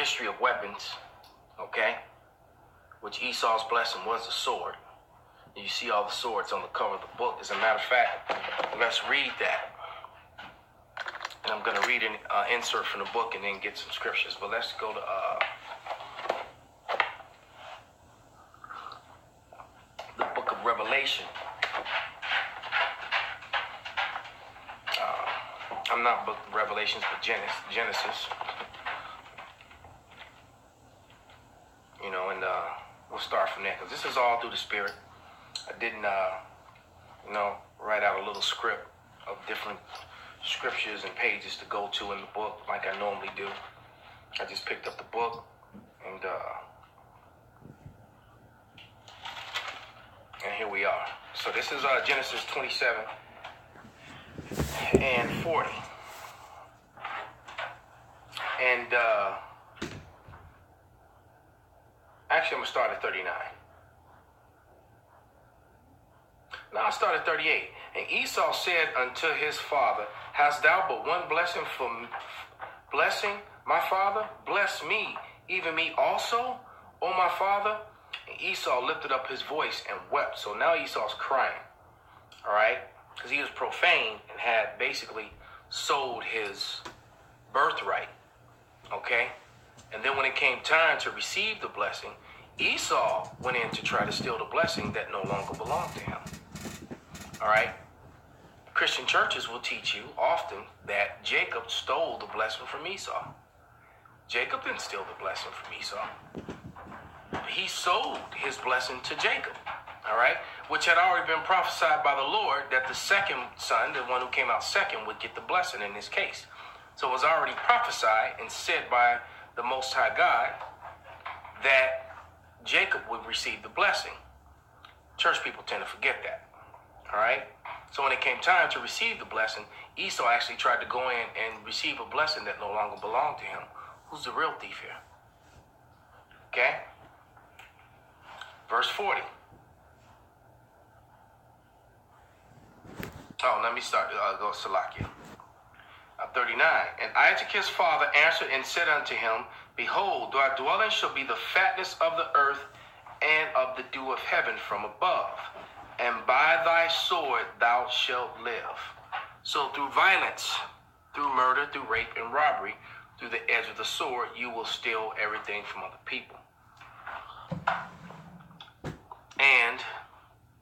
history of weapons, okay? Which Esau's blessing was a sword. You see all the swords on the cover of the book. As a matter of fact, let's read that. And I'm going to read an insert from the book and then get some scriptures. But let's go to the book of Revelation. I'm not book of Revelations, but Genesis. You know, and we'll start from there because this is all through the Spirit. I didn't, write out a little script of different scriptures and pages to go to in the book like I normally do. I just picked up the book and here we are. So this is Genesis 27 and 40. And actually I'm going to start at 39. Now I start at 38. And Esau said unto his father, Hast thou but one blessing blessing, my father? Bless me, even me also, O my father. And Esau lifted up his voice and wept. So now Esau's crying, all right? Because he was profane and had basically sold his birthright, okay? And then when it came time to receive the blessing, Esau went in to try to steal the blessing that no longer belonged to him. All right? Christian churches will teach you often that Jacob stole the blessing from Esau. Jacob didn't steal the blessing from Esau. He sold his blessing to Jacob, all right? Which had already been prophesied by the Lord that the second son, the one who came out second, would get the blessing in this case. So it was already prophesied and said by the Most High God that Jacob would receive the blessing. Church people tend to forget that. All right. So when it came time to receive the blessing, Esau actually tried to go in and receive a blessing that no longer belonged to him. Who's the real thief here? Okay. Verse 40. Oh, let me start. Go Salakia. 39. And Isaac his father answered and said unto him, Behold, thy dwelling shall be the fatness of the earth and of the dew of heaven from above. And by thy sword thou shalt live. So through violence, through murder, through rape and robbery, through the edge of the sword, you will steal everything from other people. And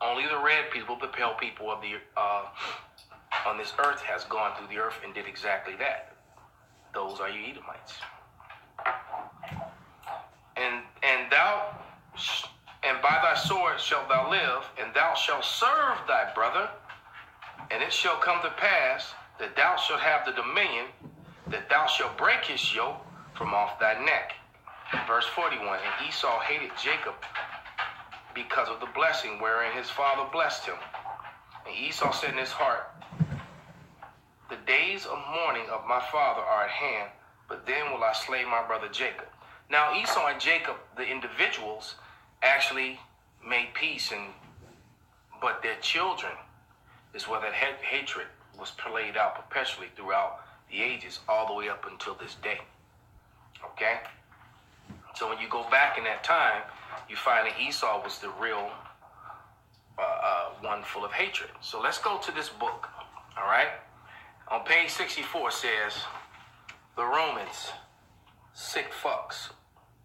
only the red people, the pale people of the on this earth has gone through the earth and did exactly that. Those are you Edomites. And by thy sword shalt thou live, and thou shalt serve thy brother, and it shall come to pass that thou shalt have the dominion, that thou shalt break his yoke from off thy neck. Verse 41, and Esau hated Jacob because of the blessing wherein his father blessed him. And Esau said in his heart, The days of mourning of my father are at hand, but then will I slay my brother Jacob. Now Esau and Jacob, the individuals, actually made peace, but their children is where that hatred was played out perpetually throughout the ages, all the way up until this day. Okay? So when you go back in that time, you find that Esau was the real one full of hatred. So let's go to this book, all right? On page 64 says, the Romans, sick fucks,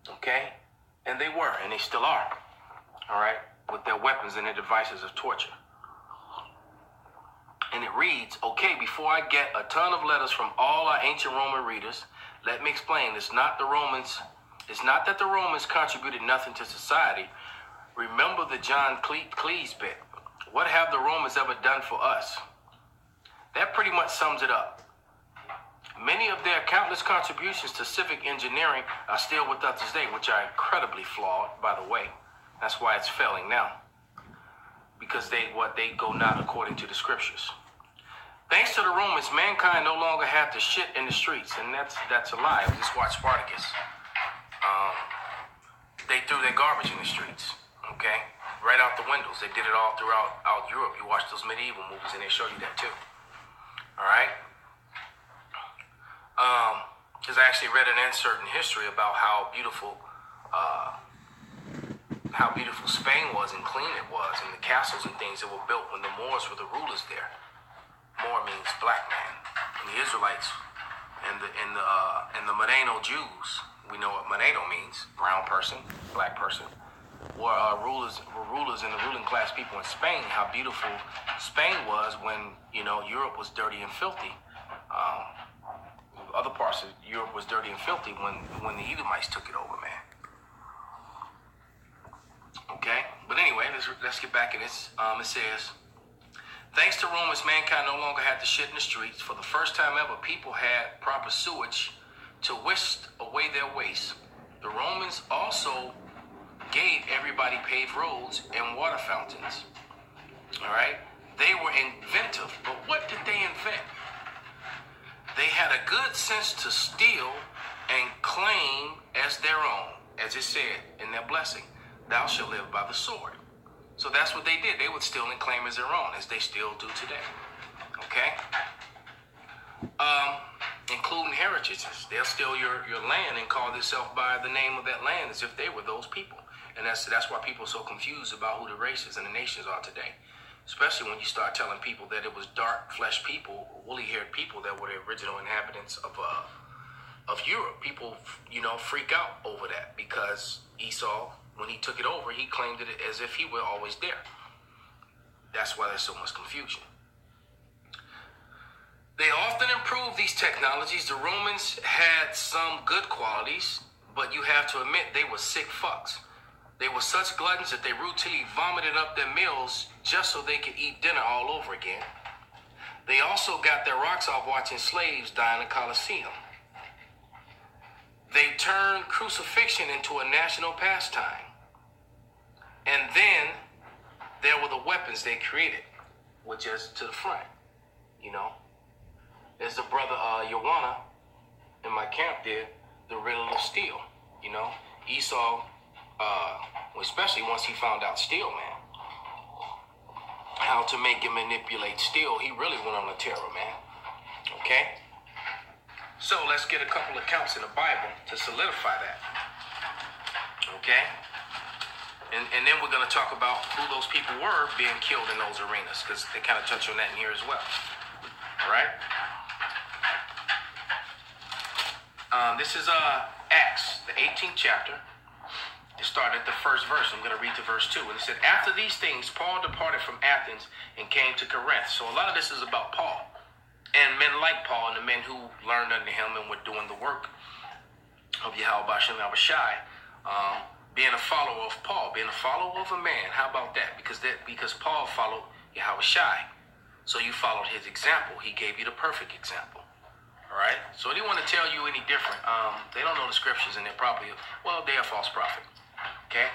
okay? And they were, and they still are, all right, with their weapons and their devices of torture. And it reads, okay, before I get a ton of letters from all our ancient Roman readers, let me explain. It's not that the Romans contributed nothing to society. Remember the John Cleese bit. What have the Romans ever done for us? That pretty much sums it up. Many of their countless contributions to civic engineering are still with us today, which are incredibly flawed, by the way. That's why it's failing now. Because they go not according to the scriptures. Thanks to the Romans, mankind no longer had to shit in the streets, and that's a lie. Just watch Spartacus. They threw their garbage in the streets, okay? Right out the windows. They did it all throughout Europe. You watch those medieval movies, and they show you that too. All right? Because I actually read an insert in history about how beautiful Spain was and clean it was, and the castles and things that were built when the Moors were the rulers there. Moor means black man, and the Israelites and the Moreno Jews. We know what Moreno means: brown person, black person. Were rulers and the ruling class people in Spain. How beautiful Spain was when Europe was dirty and filthy. Other parts of Europe was dirty and filthy when the Edomites took it over, man. Okay, but anyway, let's get back in this. It says, thanks to Romans, mankind no longer had to shit in the streets. For the first time ever, people had proper sewage to whisk away their waste. The Romans also gave everybody paved roads and water fountains. All right, they were inventive, but what did they invent? They had a good sense to steal and claim as their own, as it said in their blessing, thou shalt live by the sword. So that's what they did. They would steal and claim as their own, as they still do today. Okay? Including heritages. They'll steal your land and call themselves by the name of that land as if they were those people. And that's why people are so confused about who the races and the nations are today. Especially when you start telling people that it was dark flesh people, woolly-haired people that were the original inhabitants of Europe. People, freak out over that because Esau, when he took it over, he claimed it as if he were always there. That's why there's so much confusion. They often improved these technologies. The Romans had some good qualities, but you have to admit they were sick fucks. They were such gluttons that they routinely vomited up their meals just so they could eat dinner all over again. They also got their rocks off watching slaves die in the Colosseum. They turned crucifixion into a national pastime. And then there were the weapons they created, which is to the front, As the brother Joanna in my camp did, the riddle of steel, Esau, especially once he found out steel, man, how to make and manipulate steel, he really went on a terror, man. Okay? So let's get a couple accounts in the Bible to solidify that. Okay? And then we're going to talk about who those people were being killed in those arenas, because they kind of touch on that in here as well. All right? This is Acts, the 18th chapter. It started at the first verse. I'm going to read to verse 2. And it said, after these things, Paul departed from Athens and came to Corinth. So a lot of this is about Paul and men like Paul and the men who learned under him and were doing the work of Yahweh Bashem Abishai, being a follower of Paul, being a follower of a man. How about that? Because Paul followed Yahweh Shai. So you followed his example. He gave you the perfect example. All right? So they want to tell you any different. They don't know the scriptures, and they're probably, they're a false prophet. Okay?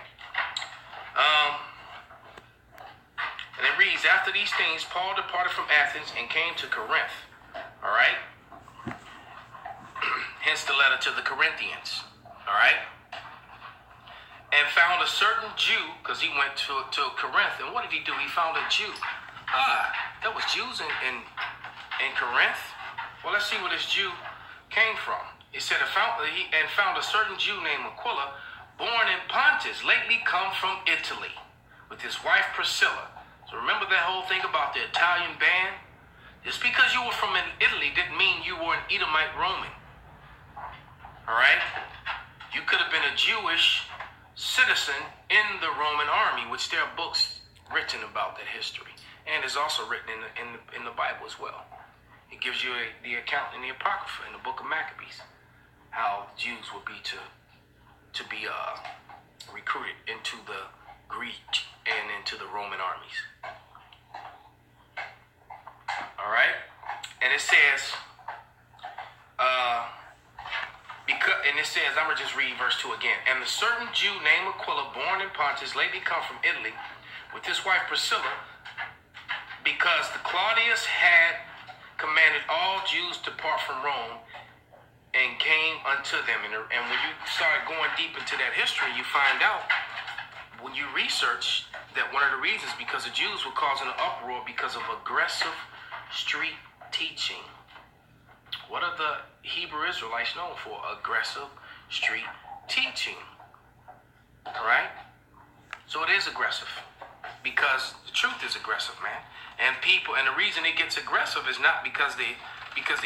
And it reads, after these things, Paul departed from Athens and came to Corinth. All right? Hence the letter to the Corinthians. All right? And found a certain Jew, because he went to Corinth. And what did he do? He found a Jew. There was Jews in Corinth. Well, let's see where this Jew came from. It said, and found a certain Jew named Aquila, born in Pontus, lately come from Italy, with his wife Priscilla. So remember that whole thing about the Italian band? Just because you were from Italy didn't mean you were an Edomite Roman. All right? You could have been a Jewish citizen in the Roman army, which there are books written about that history. And it's also written in the Bible as well. It gives you the account in the Apocrypha, in the book of Maccabees, how Jews would be to be recruited into the Greek and into the Roman armies. All right? And it says, I'm going to just read verse 2 again. And the certain Jew named Aquila, born in Pontus, lately come from Italy, with his wife Priscilla, because the Claudius had commanded all Jews to depart from Rome, and came unto them. And when you start going deep into that history, you find out, when you research, that one of the reasons because the Jews were causing an uproar because of aggressive street teaching. What are the Hebrew Israelites known for? Aggressive street teaching. All right? So it is aggressive because the truth is aggressive, man. And the reason it gets aggressive is not because the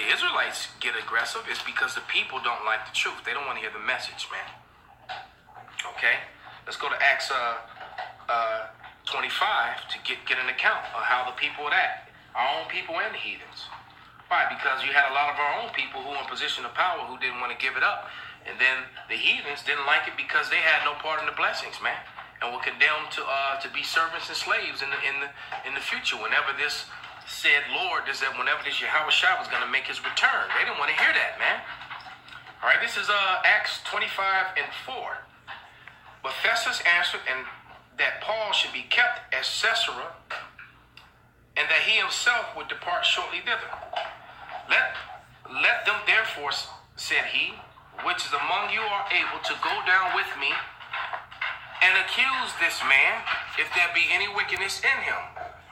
Israelites get aggressive, it's because the people don't like the truth. They don't want to hear the message, man. Okay? Let's go to Acts 25 to get an account of how the people would act. Our own people and the heathens. Why? Because you had a lot of our own people who were in position of power who didn't want to give it up. And then the heathens didn't like it because they had no part in the blessings, man. And were condemned to be servants and slaves in the future. Whenever this said Lord, is that whenever this Yahweh Shai was going to make his return. They didn't want to hear that, man. All right, this is Acts 25 and 4. But Festus answered and that Paul should be kept at Caesarea, and that he himself would depart shortly thither. Let them therefore, said he, which is among you are able to go down with me and accuse this man, if there be any wickedness in him.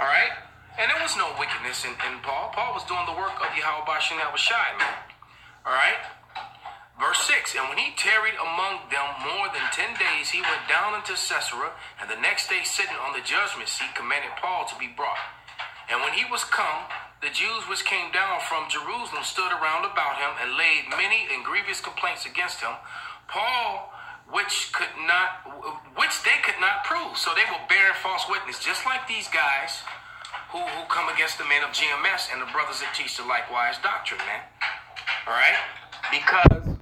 All right? And there was no wickedness in Paul. Paul was doing the work of Yahweh Shai, man. All right? Verse 6, and when he tarried among them more than 10 days, he went down into Caesarea, and the next day sitting on the judgment seat commanded Paul to be brought. And when he was come, the Jews which came down from Jerusalem stood around about him and laid many and grievous complaints against him. Paul, which they could not prove. So they were bearing false witness, just like these guys who come against the men of GMS and the brothers that teach the likewise doctrine, man. All right? Because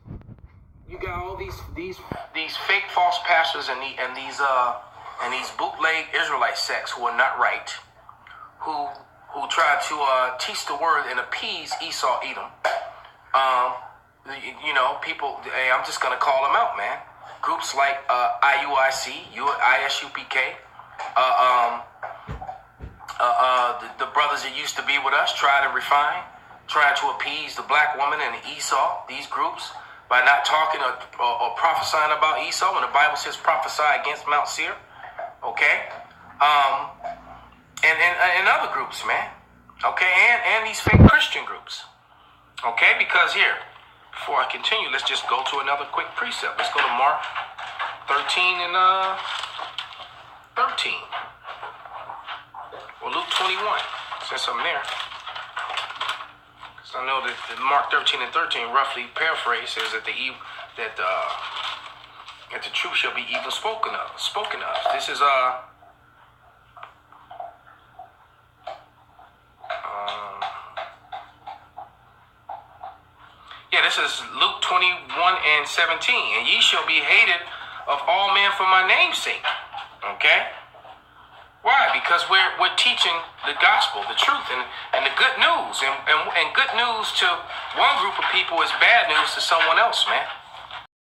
you got all these fake false pastors and these bootleg Israelite sects who are not right, who try to teach the word and appease Esau, Edom. People. Hey, I'm just gonna call them out, man. Groups like IUIC, ISUPK, the brothers that used to be with us, try to appease the black woman and Esau. These groups by not talking or prophesying about Esau when the Bible says prophesy against Mount Seir. Okay. And other groups, man. Okay, and these fake Christian groups. Okay, because here, before I continue, let's just go to another quick precept. Let's go to Mark 13 and 13. Or Luke 21, since I'm there. Because I know that Mark 13 and 13, roughly paraphrase, says that the truth shall be even spoken of. This is this is Luke 21 and 17. And ye shall be hated of all men for my name's sake. Okay? Why? Because we're teaching the gospel, the truth, and the good news. And good news to one group of people is bad news to someone else, man.